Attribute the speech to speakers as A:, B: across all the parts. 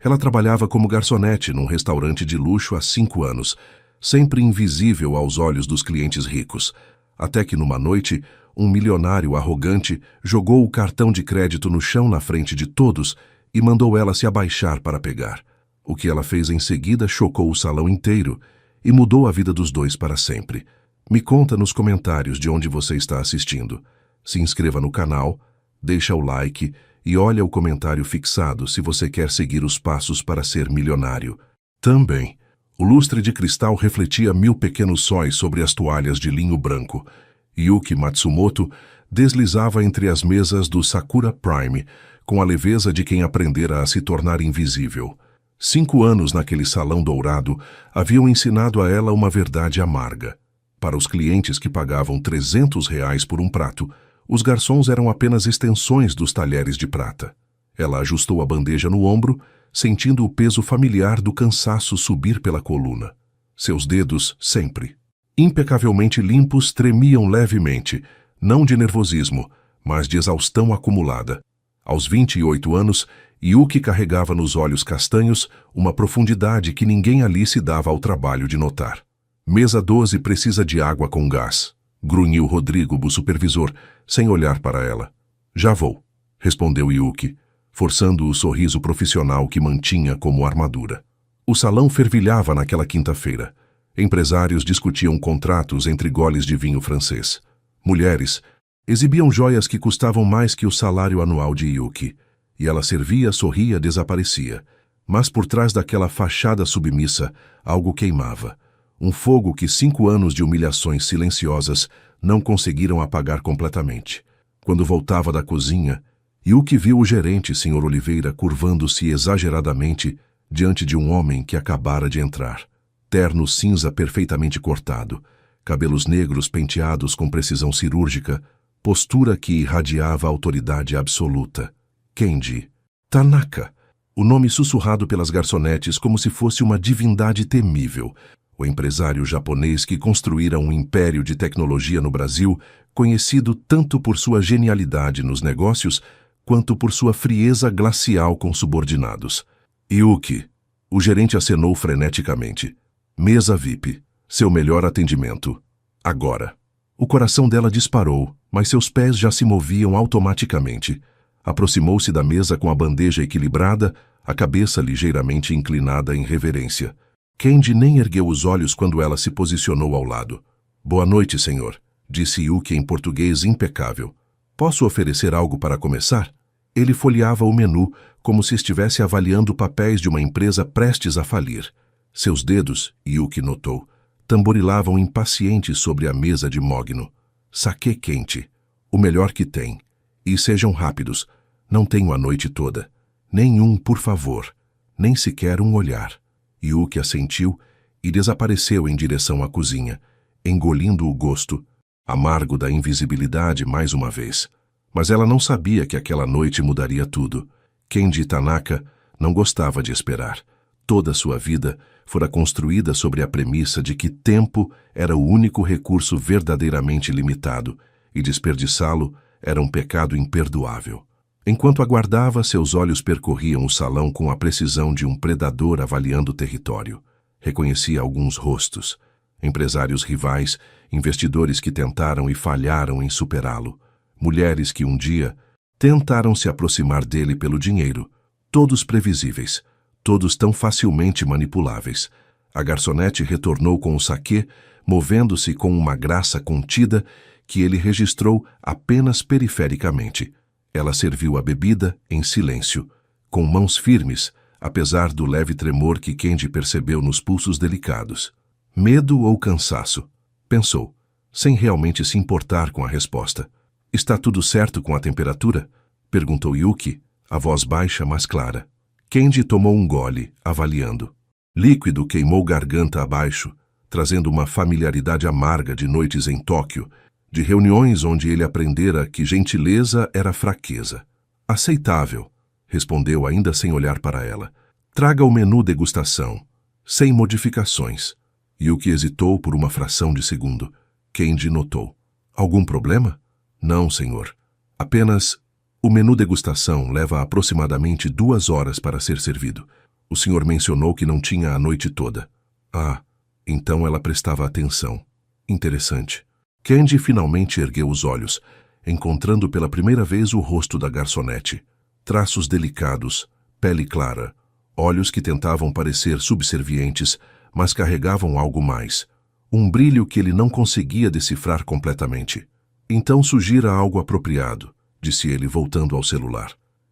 A: Ela trabalhava como garçonete num restaurante de luxo há 5 anos, sempre invisível aos olhos dos clientes ricos, até que numa noite, um milionário arrogante jogou o cartão de crédito no chão na frente de todos e mandou ela se abaixar para pegar. O que ela fez em seguida chocou o salão inteiro e mudou a vida dos dois para sempre. Me conta nos comentários de onde você está assistindo. Se inscreva no canal, deixa o like e olha o comentário fixado se você quer seguir os passos para ser milionário. Também, o lustre de cristal refletia 1000 pequenos sóis sobre as toalhas de linho branco. Yuki Matsumoto deslizava entre as mesas do Sakura Prime, com a leveza de quem aprendera a se tornar invisível. 5 anos naquele salão dourado haviam ensinado a ela uma verdade amarga. Para os clientes que pagavam R$300 por um prato, os garçons eram apenas extensões dos talheres de prata. Ela ajustou a bandeja no ombro, sentindo o peso familiar do cansaço subir pela coluna. Seus dedos, sempre impecavelmente limpos, tremiam levemente, não de nervosismo, mas de exaustão acumulada. Aos 28 anos, Yuki carregava nos olhos castanhos uma profundidade que ninguém ali se dava ao trabalho de notar. Mesa 12 precisa de água com gás, grunhiu Rodrigo, o supervisor, sem olhar para ela. Já vou, respondeu Yuki, forçando o sorriso profissional que mantinha como armadura. O salão fervilhava naquela quinta-feira. Empresários discutiam contratos entre goles de vinho francês. Mulheres exibiam joias que custavam mais que o salário anual de Yuki, e ela servia, sorria, desaparecia. Mas por trás daquela fachada submissa, algo queimava. Um fogo que 5 anos de humilhações silenciosas não conseguiram apagar completamente. Quando voltava da cozinha, Yuki viu o gerente, Sr. Oliveira, curvando-se exageradamente diante de um homem que acabara de entrar. Terno cinza perfeitamente cortado, cabelos negros penteados com precisão cirúrgica, postura que irradiava autoridade absoluta. Kenji Tanaka, o nome sussurrado pelas garçonetes como se fosse uma divindade temível. O empresário japonês que construíra um império de tecnologia no Brasil, conhecido tanto por sua genialidade nos negócios, quanto por sua frieza glacial com subordinados. Yuki, o gerente acenou freneticamente. Mesa VIP, seu melhor atendimento. Agora. O coração dela disparou, mas seus pés já se moviam automaticamente. Aproximou-se da mesa com a bandeja equilibrada, a cabeça ligeiramente inclinada em reverência. Kenji nem ergueu os olhos quando ela se posicionou ao lado. Boa noite, senhor, disse Yuki em português impecável. Posso oferecer algo para começar? Ele folheava o menu como se estivesse avaliando papéis de uma empresa prestes a falir. Seus dedos, Yuki notou, tamborilavam impacientes sobre a mesa de mogno. Saquê quente, o melhor que tem. E sejam rápidos, não tenho a noite toda. Nenhum, por favor, nem sequer um olhar. Yuki assentiu e desapareceu em direção à cozinha, engolindo o gosto, amargo da invisibilidade mais uma vez. Mas ela não sabia que aquela noite mudaria tudo. Kenji Tanaka não gostava de esperar. Toda sua vida fora construída sobre a premissa de que tempo era o único recurso verdadeiramente limitado, e desperdiçá-lo era um pecado imperdoável. Enquanto aguardava, seus olhos percorriam o salão com a precisão de um predador avaliando o território. Reconhecia alguns rostos. Empresários rivais, investidores que tentaram e falharam em superá-lo. Mulheres que um dia tentaram se aproximar dele pelo dinheiro. Todos previsíveis. Todos tão facilmente manipuláveis. A garçonete retornou com o saquê, movendo-se com uma graça contida que ele registrou apenas perifericamente. Ela serviu a bebida em silêncio, com mãos firmes, apesar do leve tremor que Kenji percebeu nos pulsos delicados. Medo ou cansaço? Pensou, sem realmente se importar com a resposta. Está tudo certo com a temperatura? Perguntou Yuki, a voz baixa mas clara. Kenji tomou um gole, avaliando. Líquido queimou garganta abaixo, trazendo uma familiaridade amarga de noites em Tóquio, de reuniões onde ele aprendera que gentileza era fraqueza. Aceitável, respondeu ainda sem olhar para ela. Traga o menu degustação, sem modificações. Yuki hesitou por uma fração de segundo. Kenji notou. Algum problema? Não, senhor. Apenas... O menu degustação leva aproximadamente 2 horas para ser servido. O senhor mencionou que não tinha a noite toda. Ah, então ela prestava atenção. Interessante. Candy finalmente ergueu os olhos, encontrando pela primeira vez o rosto da garçonete. Traços delicados, pele clara, olhos que tentavam parecer subservientes, mas carregavam algo mais. Um brilho que ele não conseguia decifrar completamente. Então sugira algo apropriado, disse ele voltando ao celular.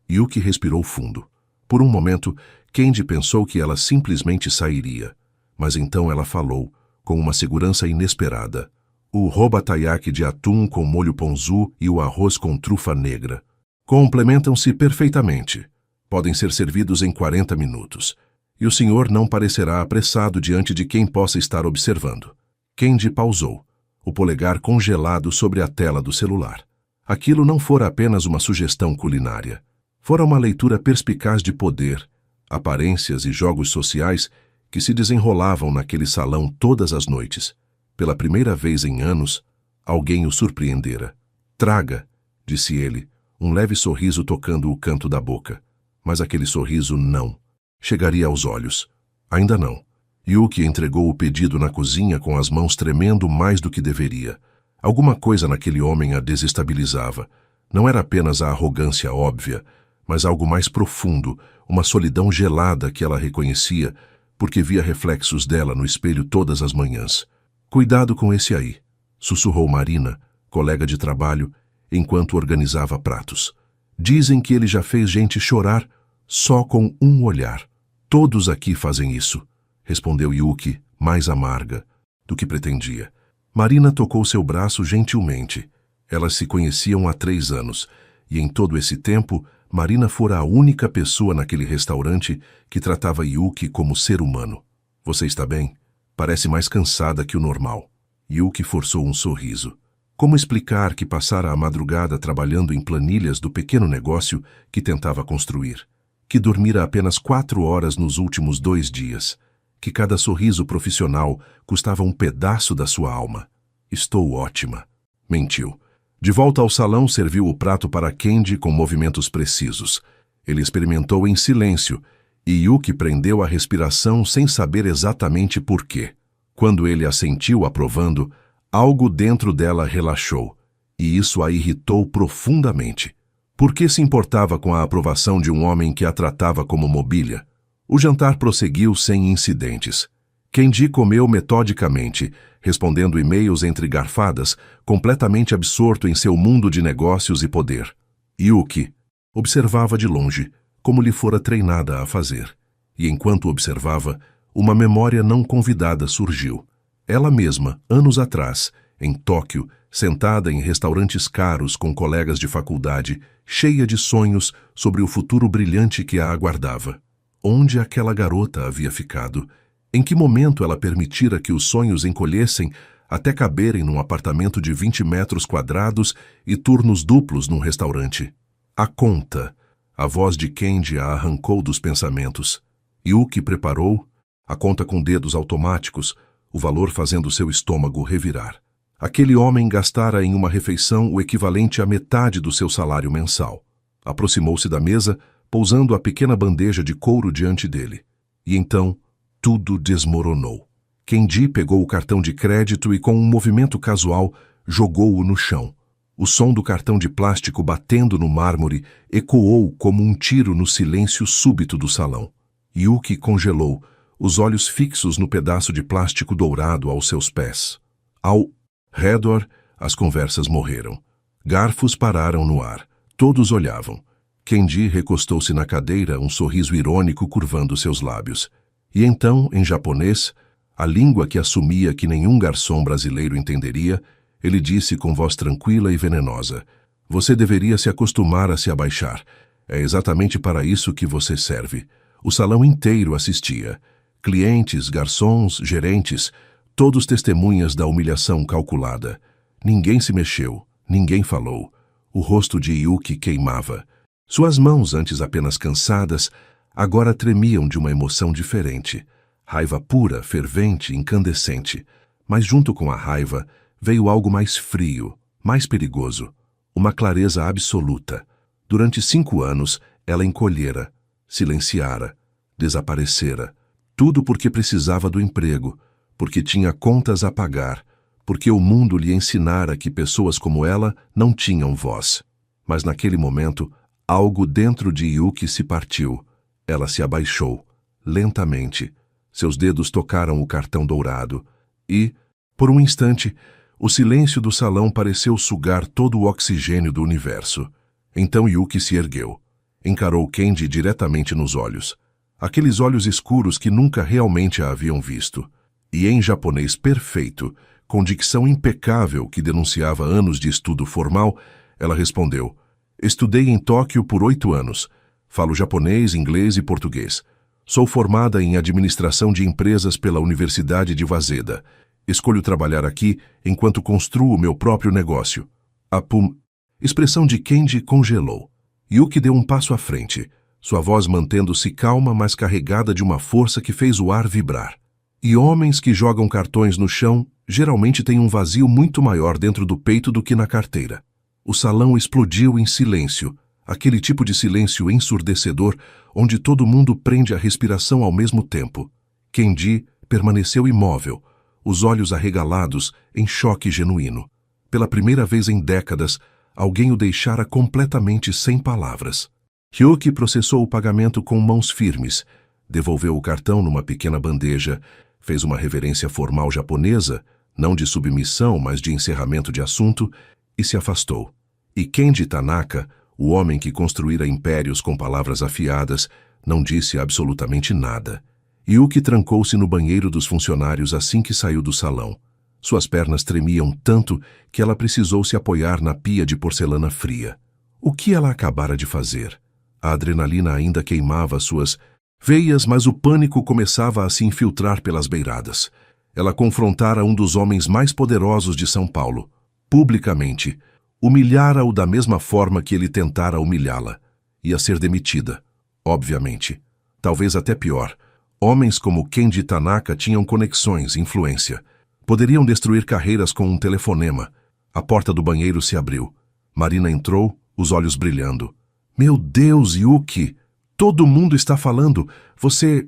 A: Yuki respirou fundo. Por um momento, Candy pensou que ela simplesmente sairia. Mas então ela falou, com uma segurança inesperada. O roba taiyaki de atum com molho ponzu e o arroz com trufa negra. Complementam-se perfeitamente. Podem ser servidos em 40 minutos. E o senhor não parecerá apressado diante de quem possa estar observando. Candy pausou, o polegar congelado sobre a tela do celular. Aquilo não fora apenas uma sugestão culinária. Fora uma leitura perspicaz de poder, aparências e jogos sociais que se desenrolavam naquele salão todas as noites. Pela primeira vez em anos, alguém o surpreendera. Traga, disse ele, um leve sorriso tocando o canto da boca. Mas aquele sorriso não. Chegaria aos olhos. Ainda não. Yuki entregou o pedido na cozinha com as mãos tremendo mais do que deveria. Alguma coisa naquele homem a desestabilizava. Não era apenas a arrogância óbvia, mas algo mais profundo, uma solidão gelada que ela reconhecia, porque via reflexos dela no espelho todas as manhãs. Cuidado com esse aí, sussurrou Marina, colega de trabalho, enquanto organizava pratos. Dizem que ele já fez gente chorar só com um olhar. Todos aqui fazem isso, respondeu Yuki, mais amarga do que pretendia. Marina tocou seu braço gentilmente. Elas se conheciam há 3 anos, e em todo esse tempo, Marina fora a única pessoa naquele restaurante que tratava Yuki como ser humano. Você está bem? Parece mais cansada que o normal. Yuki forçou um sorriso. Como explicar que passara a madrugada trabalhando em planilhas do pequeno negócio que tentava construir? Que dormira apenas 4 horas nos últimos 2 dias? Que cada sorriso profissional custava um pedaço da sua alma? Estou ótima. Mentiu. De volta ao salão, serviu o prato para Candy com movimentos precisos. Ele experimentou em silêncio, e Yuki prendeu a respiração sem saber exatamente por quê. Quando ele assentiu aprovando, algo dentro dela relaxou, e isso a irritou profundamente. Por que se importava com a aprovação de um homem que a tratava como mobília? O jantar prosseguiu sem incidentes. Candy comeu metodicamente, respondendo e-mails entre garfadas, completamente absorto em seu mundo de negócios e poder. Yuki observava de longe, como lhe fora treinada a fazer. E enquanto observava, uma memória não convidada surgiu. Ela mesma, anos atrás, em Tóquio, sentada em restaurantes caros com colegas de faculdade, cheia de sonhos sobre o futuro brilhante que a aguardava. Onde aquela garota havia ficado? Em que momento ela permitira que os sonhos encolhessem até caberem num apartamento de 20 metros quadrados e turnos duplos num restaurante? A conta. A voz de Candy a arrancou dos pensamentos. Yuki preparou a conta com dedos automáticos, o valor fazendo seu estômago revirar. Aquele homem gastara em uma refeição o equivalente à metade do seu salário mensal. Aproximou-se da mesa, pousando a pequena bandeja de couro diante dele. E então, tudo desmoronou. Candy pegou o cartão de crédito e, com um movimento casual, jogou-o no chão. O som do cartão de plástico batendo no mármore ecoou como um tiro no silêncio súbito do salão. Yuki congelou, os olhos fixos no pedaço de plástico dourado aos seus pés. Ao redor, as conversas morreram. Garfos pararam no ar. Todos olhavam. Candy recostou-se na cadeira, um sorriso irônico curvando seus lábios. E então, em japonês, a língua que assumia que nenhum garçom brasileiro entenderia, ele disse com voz tranquila e venenosa: "Você deveria se acostumar a se abaixar. É exatamente para isso que você serve." O salão inteiro assistia. Clientes, garçons, gerentes, todos testemunhas da humilhação calculada. Ninguém se mexeu, ninguém falou. O rosto de Yuki queimava. Suas mãos, antes apenas cansadas, agora tremiam de uma emoção diferente. Raiva pura, fervente, incandescente. Mas junto com a raiva veio algo mais frio, mais perigoso. Uma clareza absoluta. Durante 5 anos, ela encolhera, silenciara. Desaparecera. Tudo porque precisava do emprego, porque tinha contas a pagar, porque o mundo lhe ensinara que pessoas como ela não tinham voz. Mas naquele momento, algo dentro de Yuki se partiu. Ela se abaixou, lentamente. Seus dedos tocaram o cartão dourado e, por um instante, o silêncio do salão pareceu sugar todo o oxigênio do universo. Então Yuki se ergueu. Encarou Kenji diretamente nos olhos. Aqueles olhos escuros que nunca realmente a haviam visto. E em japonês perfeito, com dicção impecável que denunciava anos de estudo formal, ela respondeu: "Estudei em Tóquio por 8 anos. Falo japonês, inglês e português. Sou formada em administração de empresas pela Universidade de Waseda. Escolho trabalhar aqui enquanto construo meu próprio negócio." Expressão de Kenji congelou. Yuki deu um passo à frente, sua voz mantendo-se calma, mas carregada de uma força que fez o ar vibrar. E homens que jogam cartões no chão geralmente têm um vazio muito maior dentro do peito do que na carteira. O salão explodiu em silêncio, aquele tipo de silêncio ensurdecedor onde todo mundo prende a respiração ao mesmo tempo. Kenji permaneceu imóvel, os olhos arregalados em choque genuíno. Pela primeira vez em décadas, alguém o deixara completamente sem palavras. Yuki processou o pagamento com mãos firmes, devolveu o cartão numa pequena bandeja, fez uma reverência formal japonesa, não de submissão, mas de encerramento de assunto, e se afastou. E Kenji Tanaka, o homem que construíra impérios com palavras afiadas, não disse absolutamente nada. Yuki trancou-se no banheiro dos funcionários assim que saiu do salão. Suas pernas tremiam tanto que ela precisou se apoiar na pia de porcelana fria. O que ela acabara de fazer? A adrenalina ainda queimava suas veias, mas o pânico começava a se infiltrar pelas beiradas. Ela confrontara um dos homens mais poderosos de São Paulo, publicamente. Humilhara-o da mesma forma que ele tentara humilhá-la. Ia ser demitida, obviamente. Talvez até pior. Homens como Kenji Tanaka tinham conexões, influência. Poderiam destruir carreiras com um telefonema. A porta do banheiro se abriu. Marina entrou, os olhos brilhando. "Meu Deus, Yuki! Todo mundo está falando. Você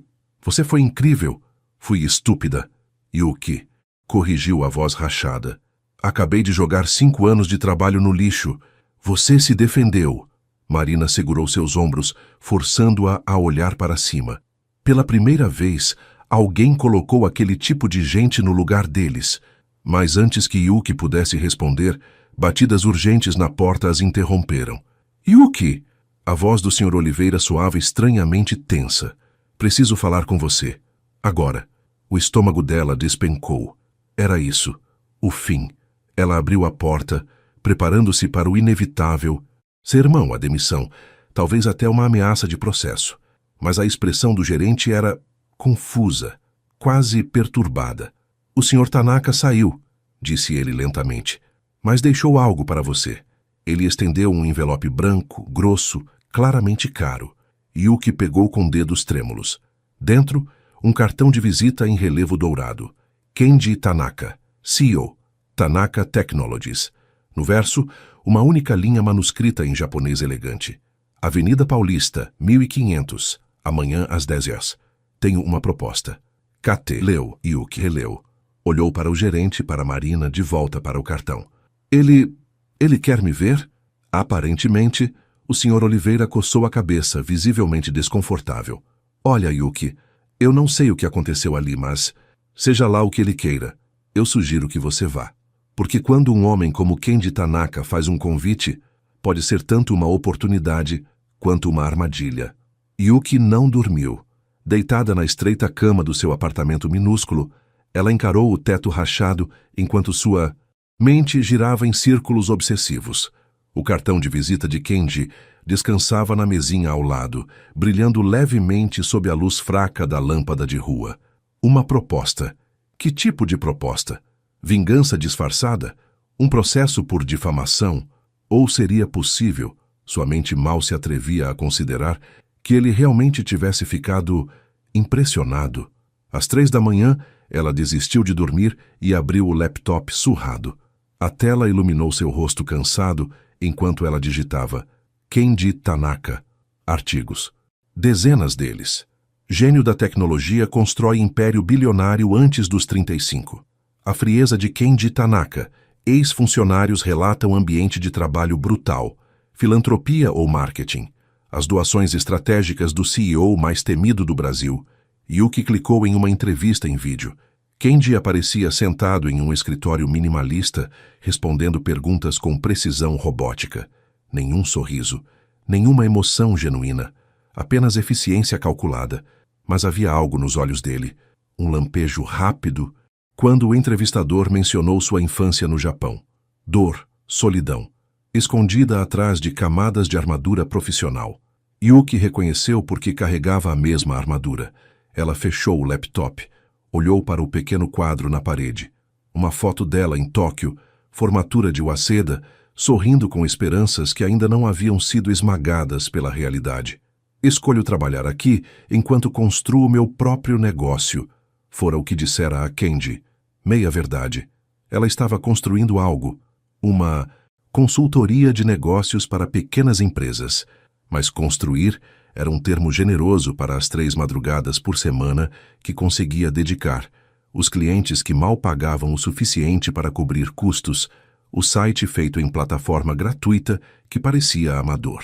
A: foi incrível." "Fui estúpida." Yuki corrigiu a voz rachada. "Acabei de jogar 5 anos de trabalho no lixo. Você se defendeu." Marina segurou seus ombros, forçando-a a olhar para cima. Pela primeira vez, alguém colocou aquele tipo de gente no lugar deles. Mas antes que Yuki pudesse responder, batidas urgentes na porta as interromperam. "Yuki!" A voz do Sr. Oliveira soava estranhamente tensa. "Preciso falar com você. Agora." O estômago dela despencou. Era isso. O fim. Ela abriu a porta, preparando-se para o inevitável. Sermão, a demissão. Talvez até uma ameaça de processo. Mas a expressão do gerente era confusa, quase perturbada. "O Sr. Tanaka saiu", disse ele lentamente. "Mas deixou algo para você." Ele estendeu um envelope branco, grosso, claramente caro. Yuki pegou com dedos trêmulos. Dentro, um cartão de visita em relevo dourado. Kenji Tanaka, CEO, Tanaka Technologies. No verso, uma única linha manuscrita em japonês elegante. "Avenida Paulista, 1500, amanhã às 10 horas. Tenho uma proposta." KT leu, Yuki releu. Olhou para o gerente, para Marina, de volta para o cartão. Ele quer me ver?" Aparentemente, o Sr. Oliveira coçou a cabeça, visivelmente desconfortável. "Olha, Yuki, eu não sei o que aconteceu ali, mas, seja lá o que ele queira, eu sugiro que você vá. Porque quando um homem como Kenji Tanaka faz um convite, pode ser tanto uma oportunidade quanto uma armadilha." Yuki não dormiu. Deitada na estreita cama do seu apartamento minúsculo, ela encarou o teto rachado enquanto sua mente girava em círculos obsessivos. O cartão de visita de Kenji descansava na mesinha ao lado, brilhando levemente sob a luz fraca da lâmpada de rua. Uma proposta. Que tipo de proposta? Vingança disfarçada? Um processo por difamação? Ou seria possível, sua mente mal se atrevia a considerar, que ele realmente tivesse ficado impressionado? Às 3 da manhã, ela desistiu de dormir e abriu o laptop surrado. A tela iluminou seu rosto cansado enquanto ela digitava Kenji Tanaka. Artigos. Dezenas deles. Gênio da tecnologia constrói império bilionário antes dos 35. A frieza de Kenji Tanaka. Ex-funcionários relatam ambiente de trabalho brutal. Filantropia ou marketing. As doações estratégicas do CEO mais temido do Brasil. Yuki clicou em uma entrevista em vídeo. Kenji aparecia sentado em um escritório minimalista, respondendo perguntas com precisão robótica. Nenhum sorriso, nenhuma emoção genuína, apenas eficiência calculada. Mas havia algo nos olhos dele, um lampejo rápido, quando o entrevistador mencionou sua infância no Japão. Dor, solidão, escondida atrás de camadas de armadura profissional. Yuki reconheceu porque carregava a mesma armadura. Ela fechou o laptop, olhou para o pequeno quadro na parede. Uma foto dela em Tóquio, formatura de Waseda, sorrindo com esperanças que ainda não haviam sido esmagadas pela realidade. Escolho trabalhar aqui enquanto construo meu próprio negócio, fora o que dissera a Kenji. Meia verdade. Ela estava construindo algo, uma consultoria de negócios para pequenas empresas. Mas construir era um termo generoso para as 3 madrugadas por semana que conseguia dedicar, os clientes que mal pagavam o suficiente para cobrir custos, o site feito em plataforma gratuita que parecia amador.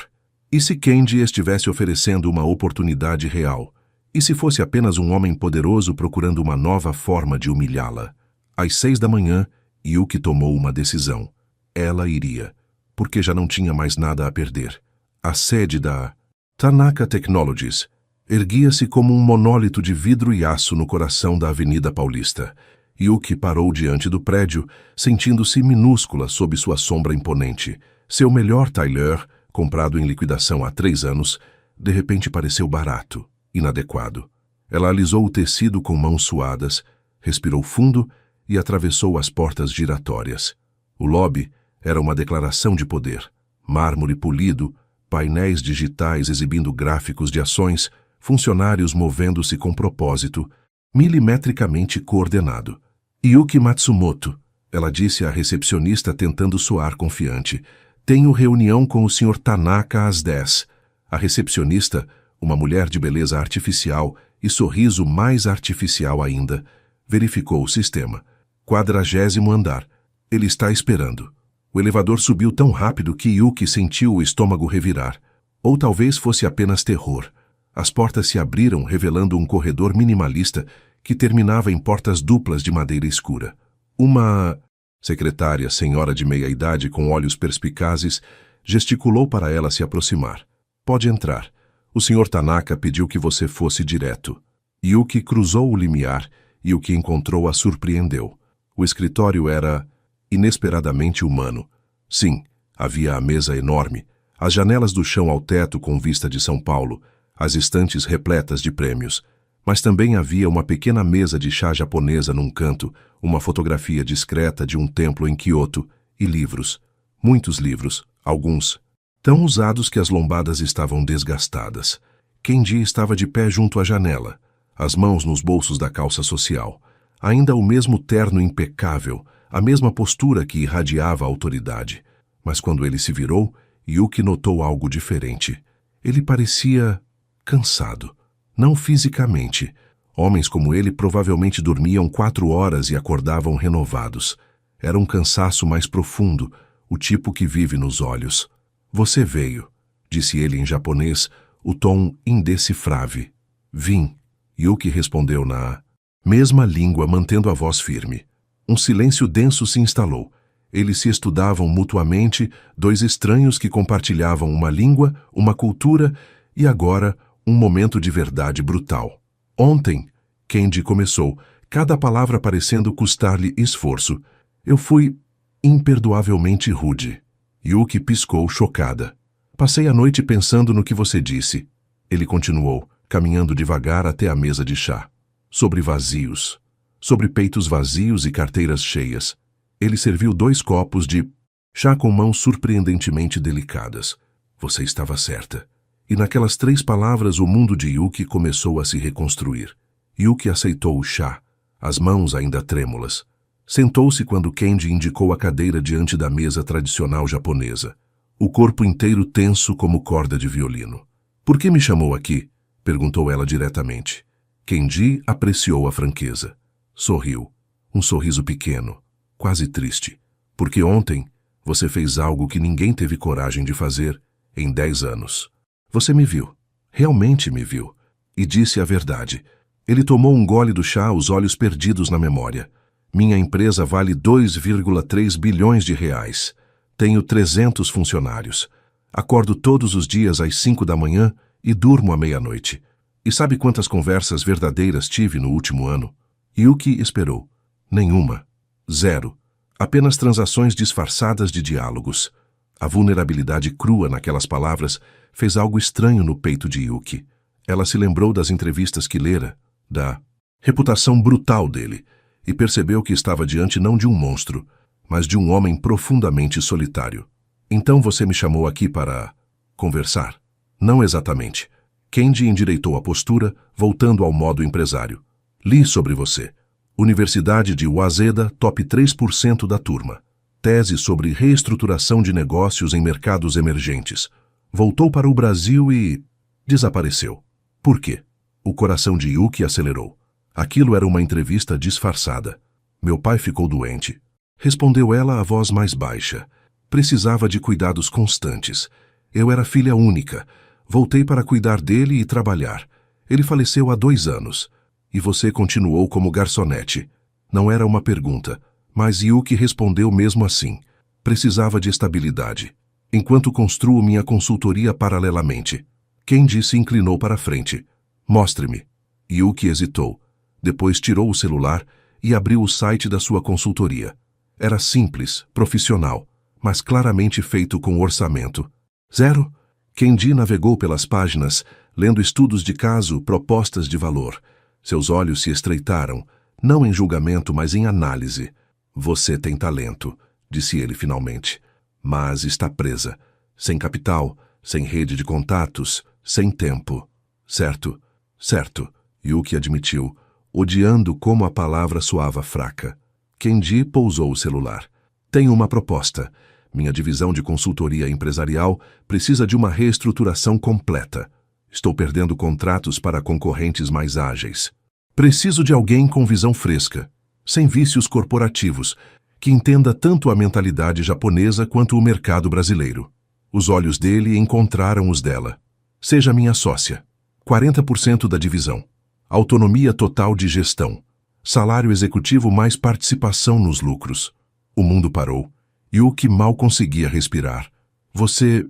A: E se Kenji estivesse oferecendo uma oportunidade real? E se fosse apenas um homem poderoso procurando uma nova forma de humilhá-la? Às 6 da manhã, Yuki tomou uma decisão. Ela iria, porque já não tinha mais nada a perder. A sede da Tanaka Technologies erguia-se como um monólito de vidro e aço no coração da Avenida Paulista. Yuki parou diante do prédio, sentindo-se minúscula sob sua sombra imponente. Seu melhor Tyler, comprado em liquidação há 3 anos, de repente pareceu barato, inadequado. Ela alisou o tecido com mãos suadas, respirou fundo e atravessou as portas giratórias. O lobby era uma declaração de poder. Mármore polido, painéis digitais exibindo gráficos de ações, funcionários movendo-se com propósito, milimetricamente coordenado. Yuki Matsumoto, ela disse à recepcionista tentando soar confiante. Tenho reunião com o Sr. Tanaka às 10. A recepcionista, uma mulher de beleza artificial e sorriso mais artificial ainda, verificou o sistema. 40º andar. Ele está esperando. O elevador subiu tão rápido que Yuki sentiu o estômago revirar. Ou talvez fosse apenas terror. As portas se abriram, revelando um corredor minimalista que terminava em portas duplas de madeira escura. Uma secretária, senhora de meia-idade com olhos perspicazes, gesticulou para ela se aproximar. Pode entrar. O Sr. Tanaka pediu que você fosse direto. Yuki cruzou o limiar e o que encontrou a surpreendeu. O escritório era inesperadamente humano. Sim, havia a mesa enorme, as janelas do chão ao teto com vista de São Paulo, as estantes repletas de prêmios. Mas também havia uma pequena mesa de chá japonesa num canto, uma fotografia discreta de um templo em Kyoto e livros. Muitos livros, alguns tão usados que as lombadas estavam desgastadas. Kenji estava de pé junto à janela, as mãos nos bolsos da calça social. Ainda o mesmo terno impecável, a mesma postura que irradiava a autoridade. Mas quando ele se virou, Yuki notou algo diferente. Ele parecia cansado. Não fisicamente. Homens como ele provavelmente dormiam 4 horas e acordavam renovados. Era um cansaço mais profundo, o tipo que vive nos olhos. Você veio, disse ele em japonês, o tom indecifrável. Vim. Yuki respondeu na mesma língua, mantendo a voz firme. Um silêncio denso se instalou. Eles se estudavam mutuamente, 2 estranhos que compartilhavam uma língua, uma cultura e agora um momento de verdade brutal. Ontem, Kenji começou, cada palavra parecendo custar-lhe esforço. Eu fui imperdoavelmente rude. Yuki piscou, chocada. Passei a noite pensando no que você disse. Ele continuou, caminhando devagar até a mesa de chá. Sobre vazios. Sobre peitos vazios e carteiras cheias. Ele serviu 2 copos de chá com mãos surpreendentemente delicadas. Você estava certa. E naquelas 3 palavras o mundo de Yuki começou a se reconstruir. Yuki aceitou o chá, as mãos ainda trêmulas. Sentou-se quando Kenji indicou a cadeira diante da mesa tradicional japonesa. O corpo inteiro tenso como corda de violino. Por que me chamou aqui? Perguntou ela diretamente. Kenji apreciou a franqueza. Sorriu. Um sorriso pequeno, quase triste. Porque ontem você fez algo que ninguém teve coragem de fazer em 10 anos. Você me viu. Realmente me viu. E disse a verdade. Ele tomou um gole do chá, os olhos perdidos na memória. Minha empresa vale 2,3 bilhões de reais. Tenho 300 funcionários. Acordo todos os dias às 5 da manhã e durmo à meia-noite. E sabe quantas conversas verdadeiras tive no último ano? Yuki esperou. Nenhuma. Zero. Apenas transações disfarçadas de diálogos. A vulnerabilidade crua naquelas palavras fez algo estranho no peito de Yuki. Ela se lembrou das entrevistas que lera, da reputação brutal dele, e percebeu que estava diante não de um monstro, mas de um homem profundamente solitário. Então você me chamou aqui para conversar? Não exatamente. Kenji endireitou a postura, voltando ao modo empresário. Li sobre você. Universidade de Waseda, top 3% da turma. Tese sobre reestruturação de negócios em mercados emergentes. Voltou para o Brasil e desapareceu. Por quê? O coração de Yuki acelerou. Aquilo era uma entrevista disfarçada. Meu pai ficou doente. Respondeu ela a voz mais baixa. Precisava de cuidados constantes. Eu era filha única. Voltei para cuidar dele e trabalhar. Ele faleceu há 2 anos. E você continuou como garçonete. Não era uma pergunta, mas Yuki respondeu mesmo assim. Precisava de estabilidade. Enquanto construo minha consultoria paralelamente. Kenji se inclinou para a frente. Mostre-me. Yuki hesitou. Depois tirou o celular e abriu o site da sua consultoria. Era simples, profissional, mas claramente feito com orçamento. 0. Kenji navegou pelas páginas, lendo estudos de caso, propostas de valor. Seus olhos se estreitaram, não em julgamento, mas em análise. Você tem talento, disse ele finalmente, mas está presa. Sem capital, sem rede de contatos, sem tempo. Certo, certo, Yuki admitiu, odiando como a palavra soava fraca. Kenji pousou o celular. Tenho uma proposta. Minha divisão de consultoria empresarial precisa de uma reestruturação completa. Estou perdendo contratos para concorrentes mais ágeis. Preciso de alguém com visão fresca, sem vícios corporativos, que entenda tanto a mentalidade japonesa quanto o mercado brasileiro. Os olhos dele encontraram os dela. Seja minha sócia. 40% da divisão. Autonomia total de gestão. Salário executivo mais participação nos lucros. O mundo parou. Yuki mal conseguia respirar. Você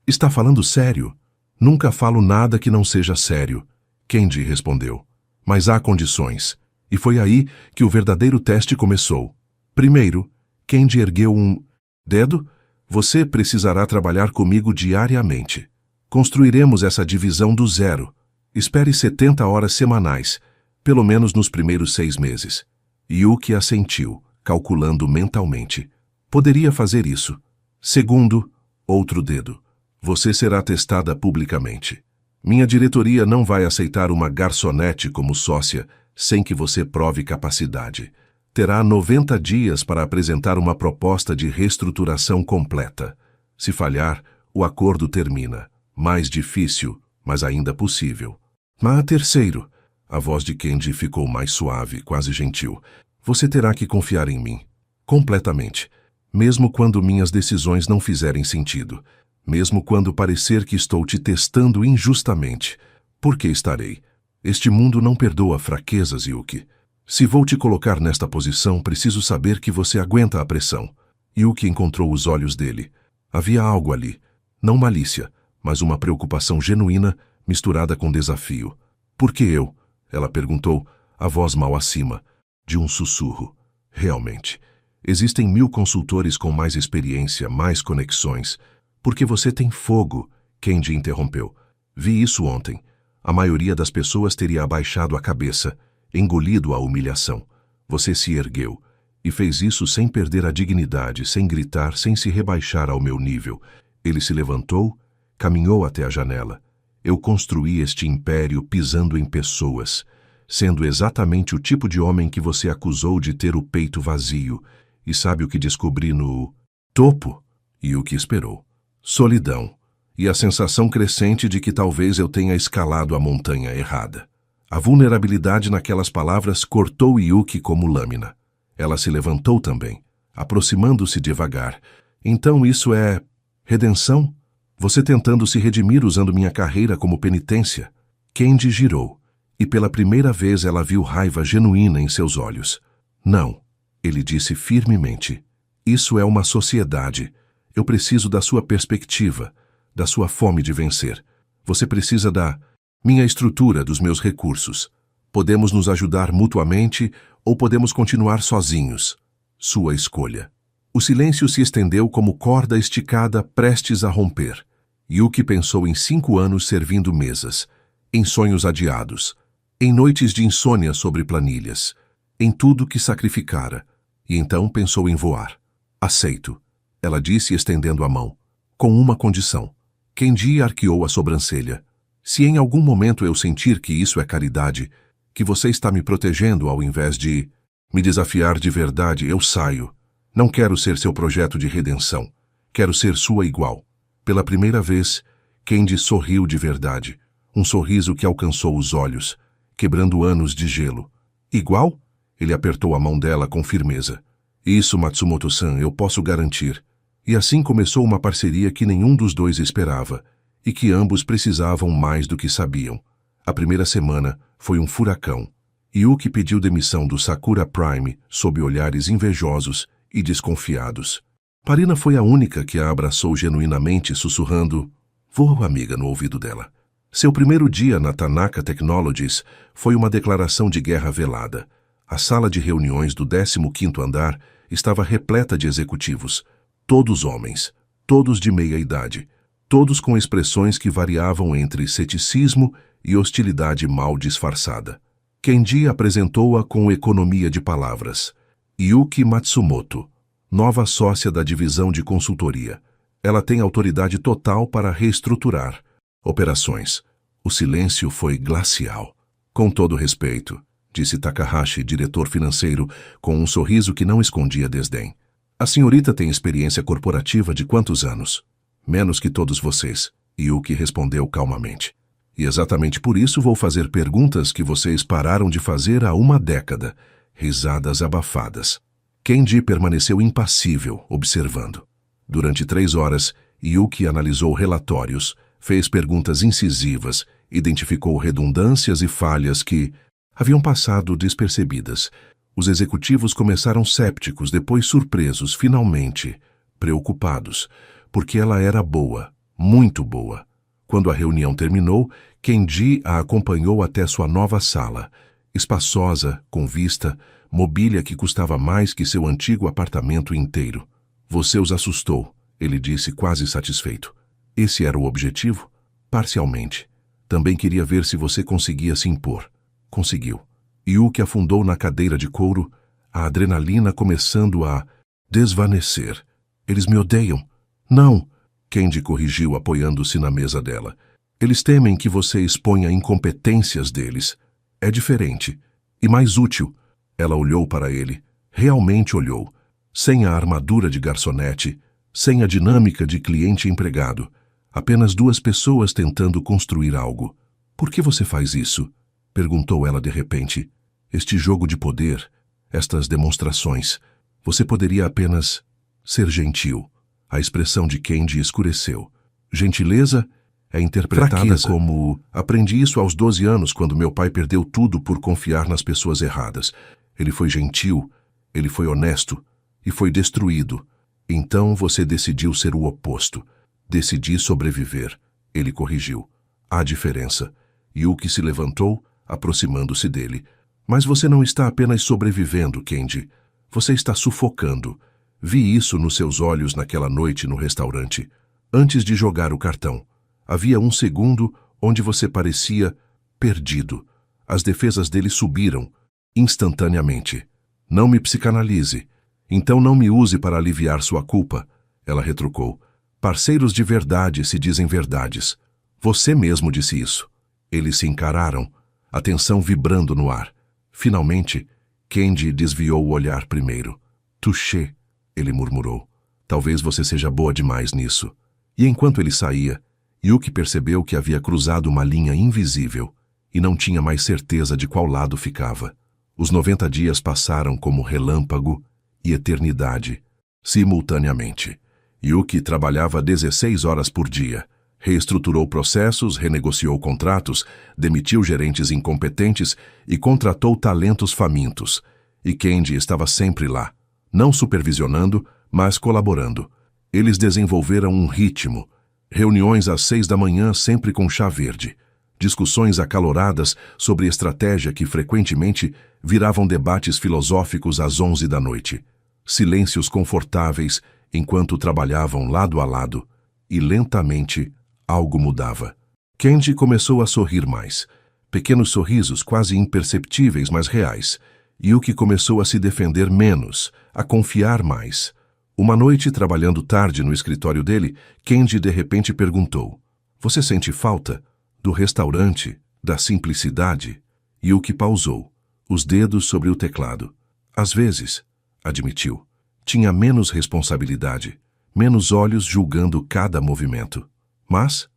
A: está falando sério? Nunca falo nada que não seja sério, Kenji respondeu. Mas há condições. E foi aí que o verdadeiro teste começou. Primeiro, Kenji ergueu um dedo. Você precisará trabalhar comigo diariamente. Construiremos essa divisão do zero. Espere 70 horas semanais, pelo menos nos primeiros 6 meses. Yuki assentiu, calculando mentalmente. Poderia fazer isso. Segundo, outro dedo. Você será testada publicamente. Minha diretoria não vai aceitar uma garçonete como sócia sem que você prove capacidade. Terá 90 dias para apresentar uma proposta de reestruturação completa. Se falhar, o acordo termina. Mais difícil, mas ainda possível. Mas terceiro, a voz de Kenji ficou mais suave, quase gentil. Você terá que confiar em mim. Completamente. Mesmo quando minhas decisões não fizerem sentido. Mesmo quando parecer que estou te testando injustamente. Porque estarei. Este mundo não perdoa fraquezas, Yuki. Se vou te colocar nesta posição, preciso saber que você aguenta a pressão. Yuki encontrou os olhos dele. Havia algo ali. Não malícia, mas uma preocupação genuína misturada com desafio. Por que eu? Ela perguntou, a voz mal acima, de um sussurro. Realmente. Existem 1000 consultores com mais experiência, mais conexões. Porque você tem fogo, Kenji interrompeu. Vi isso ontem. A maioria das pessoas teria abaixado a cabeça, engolido a humilhação. Você se ergueu e fez isso sem perder a dignidade, sem gritar, sem se rebaixar ao meu nível. Ele se levantou, caminhou até a janela. Eu construí este império pisando em pessoas, sendo exatamente o tipo de homem que você acusou de ter o peito vazio. E sabe o que descobri no topo? E o que esperou? Solidão. e a sensação crescente de que talvez eu tenha escalado a montanha errada. A vulnerabilidade naquelas palavras cortou Yuki como lâmina. Ela se levantou também, aproximando-se devagar. Então isso é redenção? Você tentando se redimir usando minha carreira como penitência? Kendi girou, e pela primeira vez ela viu raiva genuína em seus olhos. Não, ele disse firmemente. Isso é uma sociedade. Eu preciso da sua perspectiva, da sua fome de vencer. Você precisa da minha estrutura, dos meus recursos. Podemos nos ajudar mutuamente ou podemos continuar sozinhos. Sua escolha. O silêncio se estendeu como corda esticada prestes a romper. Yuki pensou em 5 anos servindo mesas, em sonhos adiados, em noites de insônia sobre planilhas, em tudo que sacrificara, e então pensou em voar. Aceito, ela disse estendendo a mão, com uma condição. Kendi arqueou a sobrancelha. Se em algum momento eu sentir que isso é caridade, que você está me protegendo ao invés de me desafiar de verdade, eu saio. Não quero ser seu projeto de redenção. Quero ser sua igual. Pela primeira vez, Kendi sorriu de verdade. Um sorriso que alcançou os olhos, quebrando anos de gelo. Igual? Ele apertou a mão dela com firmeza. Isso, Matsumoto-san, eu posso garantir. E assim começou uma parceria que nenhum dos dois esperava, e que ambos precisavam mais do que sabiam. A primeira semana foi um furacão. Yuki pediu demissão do Sakura Prime sob olhares invejosos e desconfiados. Parina foi a única que a abraçou genuinamente, sussurrando "Voa, amiga", no ouvido dela. Seu primeiro dia na Tanaka Technologies foi uma declaração de guerra velada. A sala de reuniões do 15º andar estava repleta de executivos, todos homens, todos de meia idade, todos com expressões que variavam entre ceticismo e hostilidade mal disfarçada. Kendi apresentou-a com economia de palavras. Yuki Matsumoto, nova sócia da divisão de consultoria. Ela tem autoridade total para reestruturar operações. O silêncio foi glacial. Com todo respeito, disse Takahashi, diretor financeiro, com um sorriso que não escondia desdém. A senhorita tem experiência corporativa de quantos anos? Menos que todos vocês, Yuki respondeu calmamente. E exatamente por isso vou fazer perguntas que vocês pararam de fazer há uma década. Risadas abafadas. Kendi permaneceu impassível, observando. Durante 3 horas, Yuki analisou relatórios, fez perguntas incisivas, identificou redundâncias e falhas que haviam passado despercebidas. Os executivos começaram cépticos, depois surpresos, finalmente preocupados, porque ela era boa, muito boa. Quando a reunião terminou, Kendi a acompanhou até sua nova sala, espaçosa, com vista, mobília que custava mais que seu antigo apartamento inteiro. Você os assustou, ele disse quase satisfeito. Esse era o objetivo? Parcialmente. Também queria ver se você conseguia se impor. Conseguiu. Yuki afundou na cadeira de couro, a adrenalina começando a desvanecer. Eles me odeiam. Não, Kendi corrigiu apoiando-se na mesa dela. Eles temem que você exponha incompetências deles. É diferente. E mais útil. Ela olhou para ele. Realmente olhou. Sem a armadura de garçonete, sem a dinâmica de cliente-empregado. Apenas 2 pessoas tentando construir algo. Por que você faz isso? Perguntou ela de repente. Este jogo de poder, estas demonstrações. Você poderia apenas ser gentil. A expressão de Kendi escureceu. Gentileza é interpretada fraqueza. Como aprendi isso aos 12 anos quando meu pai perdeu tudo por confiar nas pessoas erradas. Ele foi gentil, ele foi honesto e foi destruído. Então você decidiu ser o oposto. Decidi sobreviver. Ele corrigiu. Há diferença. Yuki se levantou, aproximando-se dele. Mas você não está apenas sobrevivendo, Kendi. Você está sufocando. Vi isso nos seus olhos naquela noite no restaurante. Antes de jogar o cartão. Havia um segundo onde você parecia perdido. As defesas dele subiram, instantaneamente. Não me psicanalize. Então não me use para aliviar sua culpa. Ela retrucou. Parceiros de verdade se dizem verdades. Você mesmo disse isso. Eles se encararam, a tensão vibrando no ar. Finalmente, Kendi desviou o olhar primeiro. Touché, ele murmurou. Talvez você seja boa demais nisso. E enquanto ele saía, Yuki percebeu que havia cruzado uma linha invisível e não tinha mais certeza de qual lado ficava. Os 90 dias passaram como relâmpago e eternidade, simultaneamente. Yuki trabalhava 16 horas por dia, reestruturou processos, renegociou contratos, demitiu gerentes incompetentes e contratou talentos famintos. E Kenji estava sempre lá, não supervisionando, mas colaborando. Eles desenvolveram um ritmo. Reuniões às 6 da manhã sempre com chá verde. Discussões acaloradas sobre estratégia que frequentemente viravam debates filosóficos às 11 da noite. Silêncios confortáveis enquanto trabalhavam lado a lado. E lentamente algo mudava. Kenji começou a sorrir mais. Pequenos sorrisos quase imperceptíveis, mas reais. Yuki começou a se defender menos, a confiar mais. Uma noite, trabalhando tarde no escritório dele, Kenji de repente perguntou: "Você sente falta do restaurante, da simplicidade?" Yuki pausou, os dedos sobre o teclado. "Às vezes", admitiu. Tinha menos responsabilidade, menos olhos julgando cada movimento. Mas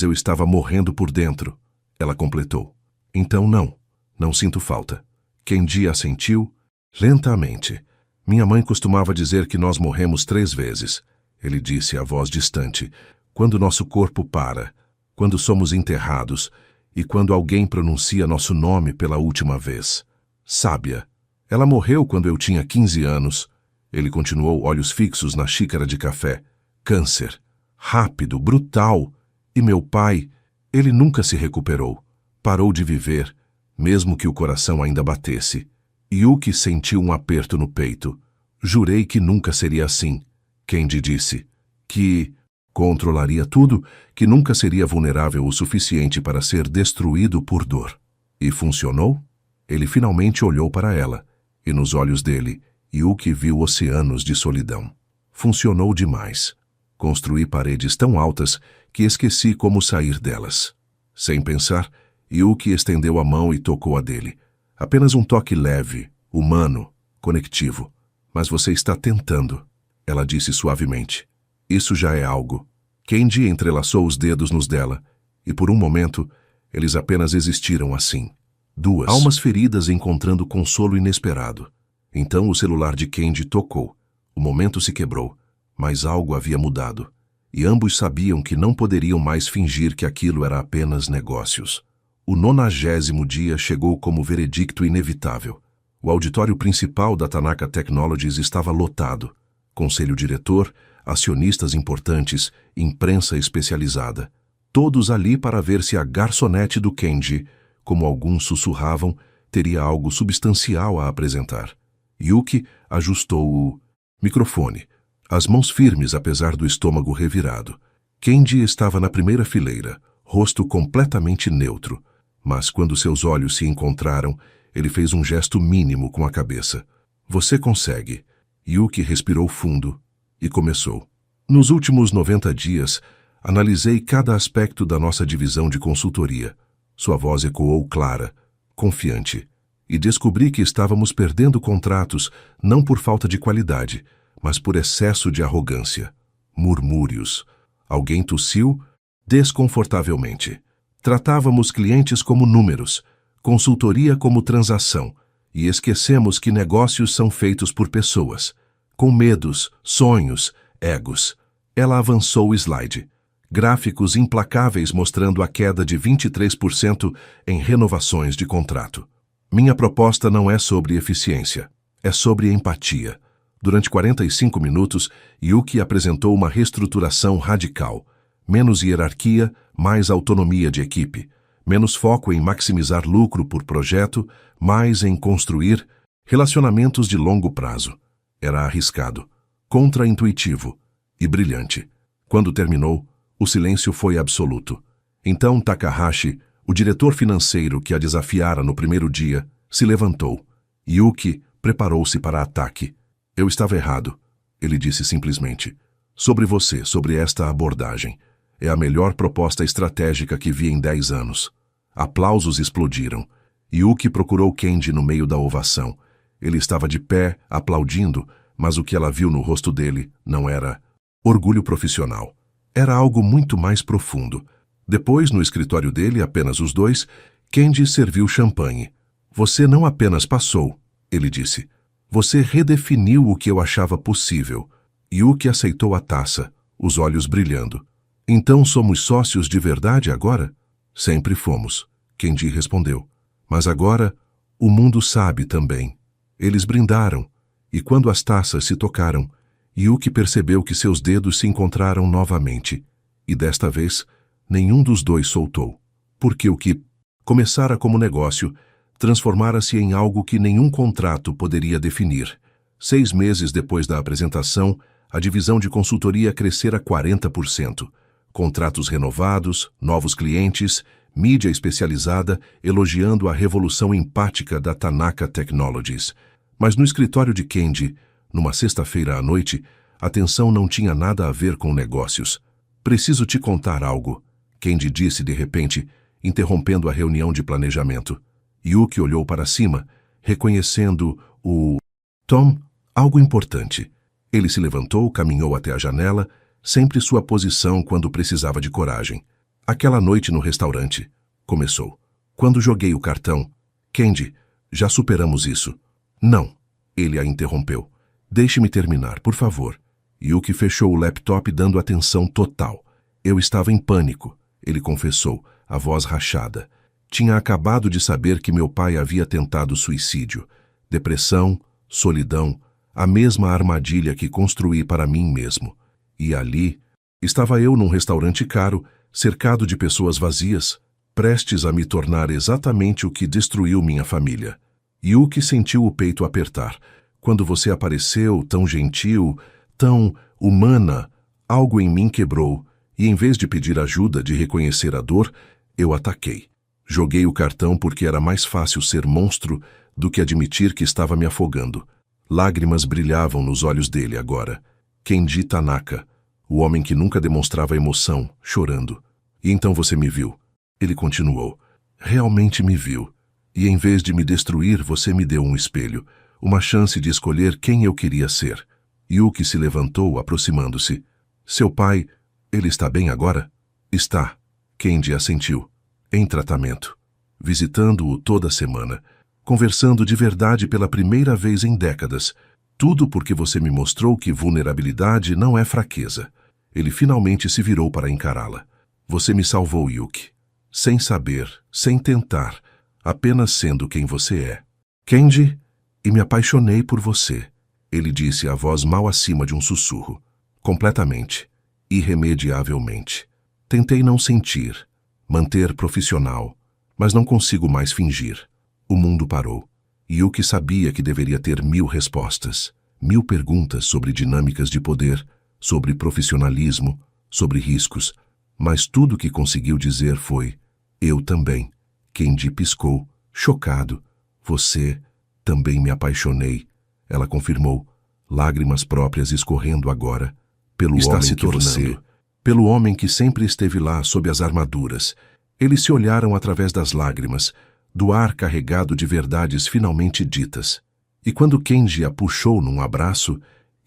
A: eu estava morrendo por dentro", ela completou. "Então não sinto falta." Kenji assentiu lentamente. "Minha mãe costumava dizer que nós morremos 3 vezes", ele disse a voz distante. "Quando nosso corpo para, quando somos enterrados e quando alguém pronuncia nosso nome pela última vez." Sábia. "Ela morreu quando eu tinha 15 anos." Ele continuou, olhos fixos na xícara de café. "Câncer. Rápido, brutal. E meu pai, ele nunca se recuperou. Parou de viver, mesmo que o coração ainda batesse." Yuki sentiu um aperto no peito. "Jurei que nunca seria assim." Kenji disse. "Que controlaria tudo, que nunca seria vulnerável o suficiente para ser destruído por dor." E funcionou? Ele finalmente olhou para ela, e nos olhos dele, Yuki viu oceanos de solidão. Funcionou demais. Construí paredes tão altas que esqueci como sair delas. Sem pensar, Yuki estendeu a mão e tocou a dele. Apenas um toque leve, humano, conectivo. "Mas você está tentando", ela disse suavemente. "Isso já é algo." Kenji entrelaçou os dedos nos dela, e por um momento, eles apenas existiram assim. Duas almas feridas encontrando consolo inesperado. Então o celular de Kenji tocou. O momento se quebrou, mas algo havia mudado. E ambos sabiam que não poderiam mais fingir que aquilo era apenas negócios. O 90º dia chegou como veredicto inevitável. O auditório principal da Tanaka Technologies estava lotado. Conselho diretor, acionistas importantes, imprensa especializada. Todos ali para ver se a garçonete do Kenji, como alguns sussurravam, teria algo substancial a apresentar. Yuki ajustou o microfone, as mãos firmes apesar do estômago revirado. Kenji estava na primeira fileira, rosto completamente neutro. Mas quando seus olhos se encontraram, ele fez um gesto mínimo com a cabeça. "Você consegue." Yuki respirou fundo e começou. "Nos últimos 90 dias, analisei cada aspecto da nossa divisão de consultoria." Sua voz ecoou clara, confiante. "E descobri que estávamos perdendo contratos não por falta de qualidade, mas por excesso de arrogância." Murmúrios. Alguém tossiu desconfortavelmente. "Tratávamos clientes como números, consultoria como transação, e esquecemos que negócios são feitos por pessoas, com medos, sonhos, egos." Ela avançou o slide. Gráficos implacáveis mostrando a queda de 23% em renovações de contrato. "Minha proposta não é sobre eficiência, é sobre empatia." Durante 45 minutos, Yuki apresentou uma reestruturação radical. Menos hierarquia, mais autonomia de equipe. Menos foco em maximizar lucro por projeto, mais em construir relacionamentos de longo prazo. Era arriscado, contraintuitivo e brilhante. Quando terminou, o silêncio foi absoluto. Então Takahashi, o diretor financeiro que a desafiara no primeiro dia, se levantou. Yuki preparou-se para ataque. "Eu estava errado", ele disse simplesmente. "Sobre você, sobre esta abordagem. É a melhor proposta estratégica que vi em 10 anos." Aplausos explodiram. Yuki procurou Kenji no meio da ovação. Ele estava de pé, aplaudindo, mas o que ela viu no rosto dele não era orgulho profissional. Era algo muito mais profundo. Depois, no escritório dele, apenas os dois, Kenji serviu champanhe. Você não apenas passou, ele disse. Você redefiniu o que eu achava possível. Yuki aceitou a taça, os olhos brilhando. Então somos sócios de verdade agora? Sempre fomos, Kenji respondeu. Mas agora, o mundo sabe também. Eles brindaram, e quando as taças se tocaram, Yuki percebeu que seus dedos se encontraram novamente, e desta vez, nenhum dos dois soltou. Porque o que começara como negócio transformara-se em algo que nenhum contrato poderia definir. 6 meses depois da apresentação, a divisão de consultoria crescera 40%. Contratos renovados, novos clientes, mídia especializada elogiando a revolução empática da Tanaka Technologies. Mas no escritório de Kenji, numa sexta-feira à noite, a tensão não tinha nada a ver com negócios. Preciso te contar algo, Kenji disse de repente, interrompendo a reunião de planejamento. Yuki olhou para cima, reconhecendo o Tom, algo importante. Ele se levantou, caminhou até a janela, sempre sua posição quando precisava de coragem. Aquela noite no restaurante, começou. Quando joguei o cartão, Kenji, já superamos isso. Não, ele a interrompeu. Deixe-me terminar, por favor. Yuki fechou o laptop dando atenção total. Eu estava em pânico, ele confessou, a voz rachada. Tinha acabado de saber que meu pai havia tentado suicídio. Depressão, solidão, a mesma armadilha que construí para mim mesmo. E ali, estava eu num restaurante caro, cercado de pessoas vazias, prestes a me tornar exatamente o que destruiu minha família. Yuki sentiu o peito apertar. Quando você apareceu, tão gentil, tão humana, algo em mim quebrou, e em vez de pedir ajuda, de reconhecer a dor, eu ataquei. Joguei o cartão porque era mais fácil ser monstro do que admitir que estava me afogando. Lágrimas brilhavam nos olhos dele agora. Kenji Tanaka, o homem que nunca demonstrava emoção, chorando. E então você me viu. Ele continuou. Realmente me viu. E em vez de me destruir, você me deu um espelho, uma chance de escolher quem eu queria ser. Yuki se levantou, aproximando-se. Seu pai, ele está bem agora? Está. Kenji assentiu. Em tratamento. Visitando-o toda semana. Conversando de verdade pela primeira vez em décadas. Tudo porque você me mostrou que vulnerabilidade não é fraqueza. Ele finalmente se virou para encará-la. Você me salvou, Yuki. Sem saber, sem tentar, apenas sendo quem você é. Kenji, e me apaixonei por você, ele disse a voz mal acima de um sussurro. Completamente, irremediavelmente. Tentei não sentir, manter profissional, mas não consigo mais fingir. O mundo parou. Yuki sabia que deveria ter 1000 respostas, 1000 perguntas sobre dinâmicas de poder, sobre profissionalismo, sobre riscos, mas tudo que conseguiu dizer foi: eu também. Kenji piscou, chocado. Você também me apaixonei, ela confirmou, lágrimas próprias escorrendo agora, pelo
B: Está
A: homem
B: se
A: que
B: tornando.
A: você, pelo homem que sempre esteve lá sob as armaduras. Eles se olharam através das lágrimas, do ar carregado de verdades finalmente ditas. E quando Kenji a puxou num abraço,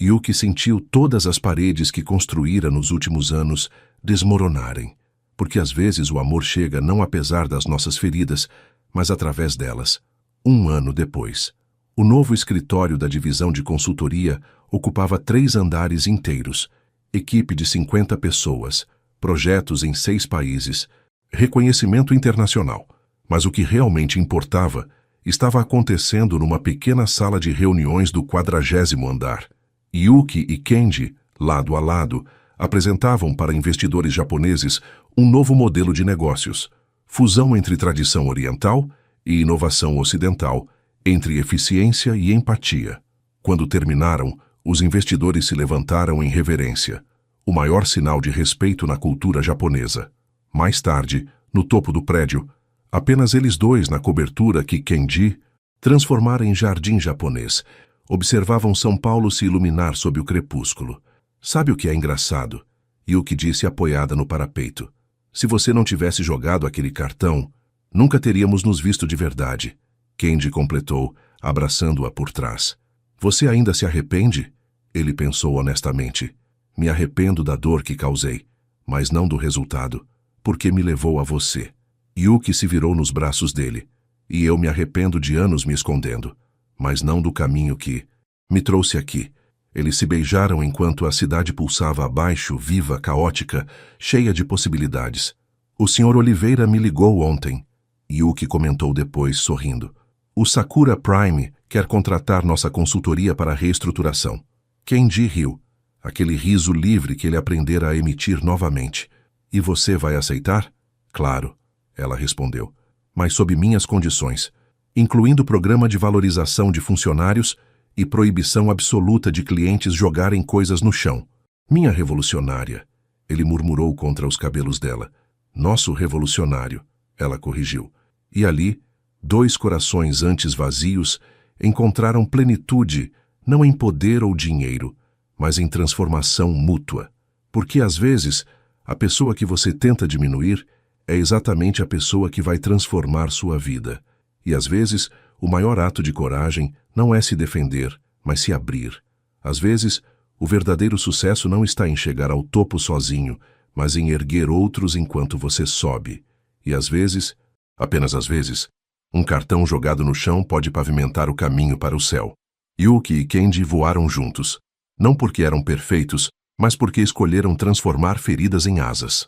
A: Yuki sentiu todas as paredes que construíra nos últimos anos desmoronarem. Porque às vezes o amor chega não apesar das nossas feridas, mas através delas. 1 ano depois, o novo escritório da divisão de consultoria ocupava 3 andares inteiros, equipe de 50 pessoas, projetos em 6 países, reconhecimento internacional. Mas o que realmente importava estava acontecendo numa pequena sala de reuniões do 40º andar. Yuki e Kenji, lado a lado, apresentavam para investidores japoneses um novo modelo de negócios, fusão entre tradição oriental e inovação ocidental, entre eficiência e empatia. Quando terminaram, os investidores se levantaram em reverência, o maior sinal de respeito na cultura japonesa. Mais tarde, no topo do prédio, apenas eles dois na cobertura que Kenji transformara em jardim japonês, observavam São Paulo se iluminar sob o crepúsculo. Sabe o que é engraçado? Yuki disse apoiada no parapeito. Se você não tivesse jogado aquele cartão, nunca teríamos nos visto de verdade. Kenji completou, abraçando-a por trás. Você ainda se arrepende? Ele pensou honestamente. Me arrependo da dor que causei, mas não do resultado, porque me levou a você. Yuki se virou nos braços dele, e eu me arrependo de anos me escondendo, mas não do caminho que me trouxe aqui. Eles se beijaram enquanto a cidade pulsava abaixo, viva, caótica, cheia de possibilidades. O Sr. Oliveira me ligou ontem. Yuki comentou depois, sorrindo. O Sakura Prime quer contratar nossa consultoria para a reestruturação. Kenji riu. Aquele riso livre que ele aprendera a emitir novamente. E você vai aceitar? Claro, ela respondeu. Mas sob minhas condições, incluindo programa de valorização de funcionários e proibição absoluta de clientes jogarem coisas no chão. Minha revolucionária, ele murmurou contra os cabelos dela. Nosso revolucionário, ela corrigiu. E ali, dois corações antes vazios encontraram plenitude, não em poder ou dinheiro, mas em transformação mútua. Porque às vezes, a pessoa que você tenta diminuir é exatamente a pessoa que vai transformar sua vida. E às vezes, o maior ato de coragem não é se defender, mas se abrir. Às vezes, o verdadeiro sucesso não está em chegar ao topo sozinho, mas em erguer outros enquanto você sobe. E às vezes, apenas às vezes, um cartão jogado no chão pode pavimentar o caminho para o céu. Yuki e Kenji voaram juntos, não porque eram perfeitos, mas porque escolheram transformar feridas em asas.